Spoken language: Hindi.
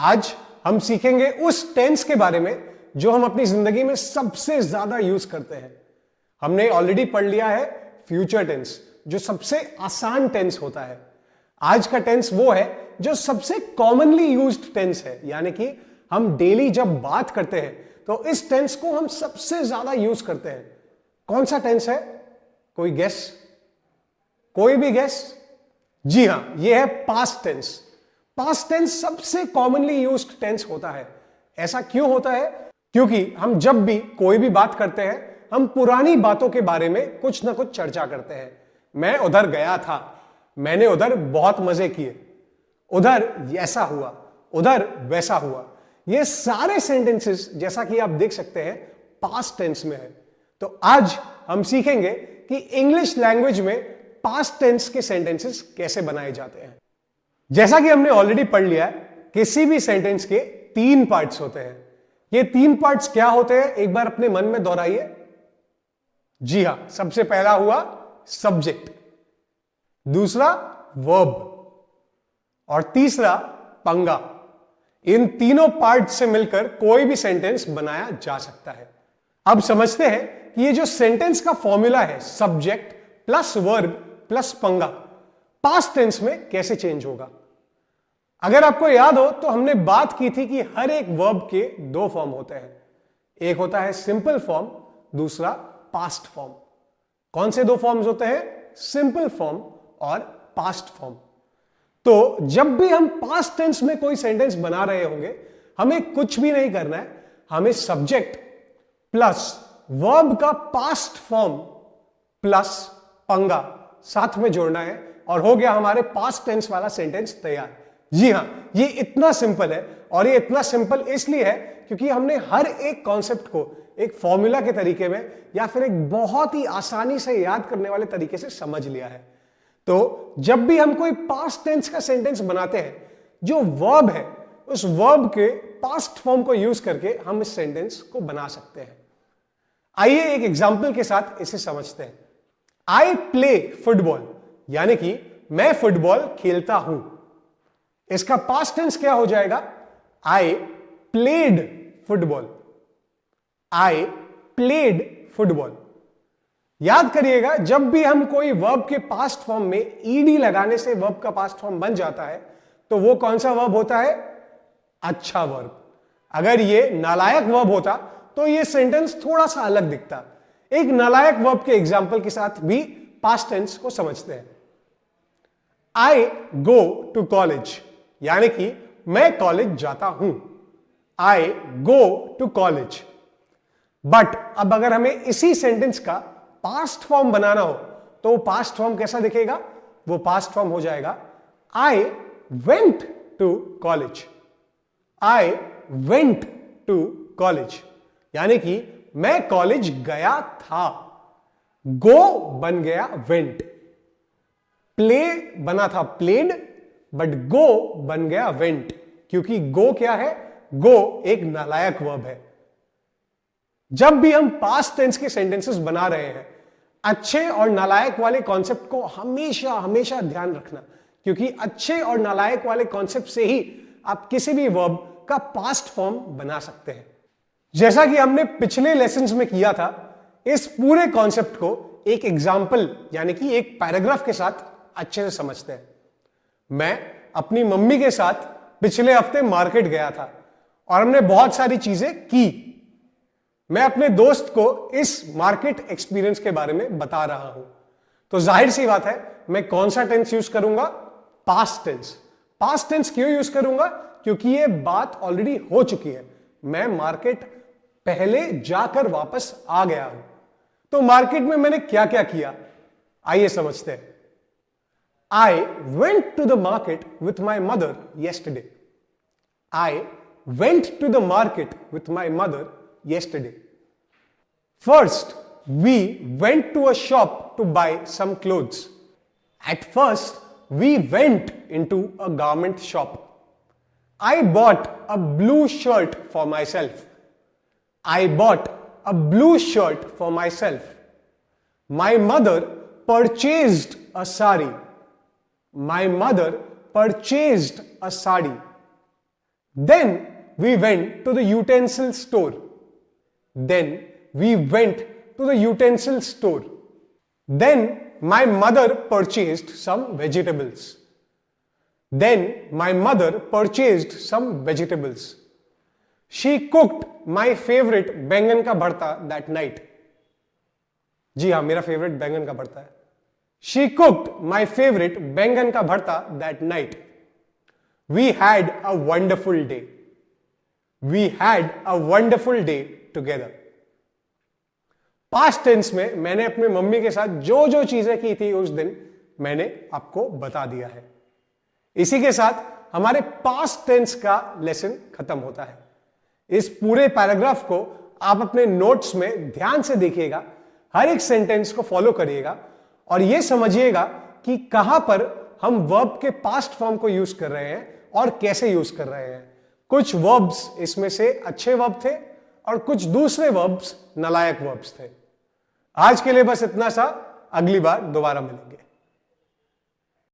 आज हम सीखेंगे उस टेंस के बारे में जो हम अपनी जिंदगी में सबसे ज्यादा यूज करते हैं। हमने ऑलरेडी पढ़ लिया है फ्यूचर टेंस, जो सबसे आसान टेंस होता है। आज का टेंस वो है जो सबसे कॉमनली यूज्ड टेंस है, यानी कि हम डेली जब बात करते हैं तो इस टेंस को हम सबसे ज्यादा यूज करते हैं। कौन सा टेंस है? कोई गेस? कोई भी गेस? जी हां, यह है पास्ट टेंस। पास्ट टेंस सबसे कॉमनली यूज्ड टेंस होता है। ऐसा क्यों होता है? क्योंकि हम जब भी कोई भी बात करते हैं हम पुरानी बातों के बारे में कुछ ना कुछ चर्चा करते हैं। मैं उधर गया था, मैंने उधर बहुत मजे किए, उधर ऐसा हुआ, उधर वैसा हुआ। ये सारे सेंटेंसेस जैसा कि आप देख सकते हैं पास्ट टेंस में है। तो आज हम सीखेंगे कि इंग्लिश लैंग्वेज में पास्ट टेंस के सेंटेंसेस कैसे बनाए जाते हैं। जैसा कि हमने ऑलरेडी पढ़ लिया है, किसी भी सेंटेंस के 3 पार्ट्स होते हैं। ये 3 पार्ट्स क्या होते हैं एक बार अपने मन में दोहराइए। जी हां, सबसे पहला हुआ सब्जेक्ट, दूसरा वर्ब और तीसरा पंगा। इन तीनों पार्ट से मिलकर कोई भी सेंटेंस बनाया जा सकता है। अब समझते हैं कि ये जो सेंटेंस का फॉर्मूला है सब्जेक्ट प्लस वर्ब प्लस पंगा, पास्ट टेंस में कैसे चेंज होगा। अगर आपको याद हो तो हमने बात की थी कि हर एक वर्ब के 2 फॉर्म होते हैं। एक होता है सिंपल फॉर्म, दूसरा पास्ट फॉर्म। कौन से 2 फॉर्म्स होते हैं? सिंपल फॉर्म और पास्ट फॉर्म। तो जब भी हम पास्ट टेंस में कोई सेंटेंस बना रहे होंगे, हमें कुछ भी नहीं करना है। हमें सब्जेक्ट प्लस वर्ब का पास्ट फॉर्म प्लस पंगा साथ में जोड़ना है और हो गया हमारे पास्ट टेंस वाला सेंटेंस तैयार। जी हां, ये इतना सिंपल है और ये इतना सिंपल इसलिए है क्योंकि हमने हर एक कॉन्सेप्ट को एक फॉर्मूला के तरीके में या फिर एक बहुत ही आसानी से याद करने वाले तरीके से समझ लिया है। तो जब भी हम कोई पास्ट टेंस का सेंटेंस बनाते हैं, जो वर्ब है उस वर्ब के पास्ट फॉर्म को यूज करके हम इस सेंटेंस को बना सकते हैं। आइए एक एग्जांपल के साथ इसे समझते हैं। आई प्ले फुटबॉल, यानी कि मैं फुटबॉल खेलता हूं। इसका पास्ट टेंस क्या हो जाएगा? I played football. I played football. याद करिएगा, जब भी हम कोई वर्ब के पास्ट फॉर्म में ईडी लगाने से वर्ब का पास्ट फॉर्म बन जाता है तो वो कौन सा वर्ब होता है? अच्छा वर्ब। अगर ये नालायक वर्ब होता तो ये सेंटेंस थोड़ा सा अलग दिखता। एक नालायक वर्ब के एग्जाम्पल के साथ भी पास्ट टेंस को समझते हैं। आई गो टू कॉलेज, यानी कि मैं कॉलेज जाता हूं। आई गो टू कॉलेज। बट अब अगर हमें इसी सेंटेंस का पास्ट फॉर्म बनाना हो तो पास्ट फॉर्म कैसा दिखेगा? वो पास्ट फॉर्म हो जाएगा I went to college. I went to college, यानी कि मैं कॉलेज गया था। गो बन गया वेंट, प्ले बना था प्लेड, बट गो बन गया वेंट, क्योंकि गो क्या है? गो एक नालायक वर्ब है। जब भी हम पास्ट टेंस के सेंटेंसेस बना रहे हैं, अच्छे और नालायक वाले कॉन्सेप्ट को हमेशा हमेशा ध्यान रखना, क्योंकि अच्छे और नालायक वाले कॉन्सेप्ट से ही आप किसी भी वर्ब का पास्ट फॉर्म बना सकते हैं। जैसा कि हमने पिछले लेसन्स में किया था, इस पूरे कॉन्सेप्ट को एक एग्जाम्पल यानी कि एक पैराग्राफ के साथ अच्छे से समझते हैं। मैं अपनी मम्मी के साथ पिछले हफ्ते मार्केट गया था और हमने बहुत सारी चीजें की। मैं अपने दोस्त को इस मार्केट एक्सपीरियंस के बारे में बता रहा हूं। तो जाहिर सी बात है, मैं कौन सा टेंस यूज करूंगा? Past tense. पास्ट टेंस क्यों यूज करूंगा? क्योंकि यह बात ऑलरेडी हो चुकी है। मैं मार्केट पहले जाकर वापस आ गया हूं। तो मार्केट में मैंने क्या क्या किया, आइए समझते हैं। I went to the market with my mother yesterday. I went to the market with my mother yesterday. First, we went to a shop to buy some clothes. At first, we went into a garment shop. I bought a blue shirt for myself. I bought a blue shirt for myself. My mother purchased a sari. My mother purchased a sari. Then we went to the utensil store. Then we went to the utensil store. Then my mother purchased some vegetables. Then my mother purchased some vegetables. She cooked my favorite बैंगन का भरता that night. जी हाँ, मेरा फेवरेट बैंगन का भरता है. She cooked my favorite बैंगन का भरता that night. We had a wonderful day. We had a wonderful day together. Past tense में मैंने अपने मम्मी के साथ जो जो चीजें की थी उस दिन मैंने आपको बता दिया है. इसी के साथ हमारे पास्ट टेंस का लेसन खत्म होता है. इस पूरे पैराग्राफ को आप अपने नोट्स में ध्यान से देखिएगा, हर एक सेंटेंस को फॉलो करिएगा और यह समझिएगा कि कहां पर हम वर्ब के पास्ट फॉर्म को यूज कर रहे हैं और कैसे यूज कर रहे हैं. कुछ वर्ब्स इसमें से अच्छे वर्ब थे और कुछ दूसरे वर्ब्स नालायक वर्ब्स थे. आज के लिए बस इतना सा. अगली बार दोबारा मिलेंगे.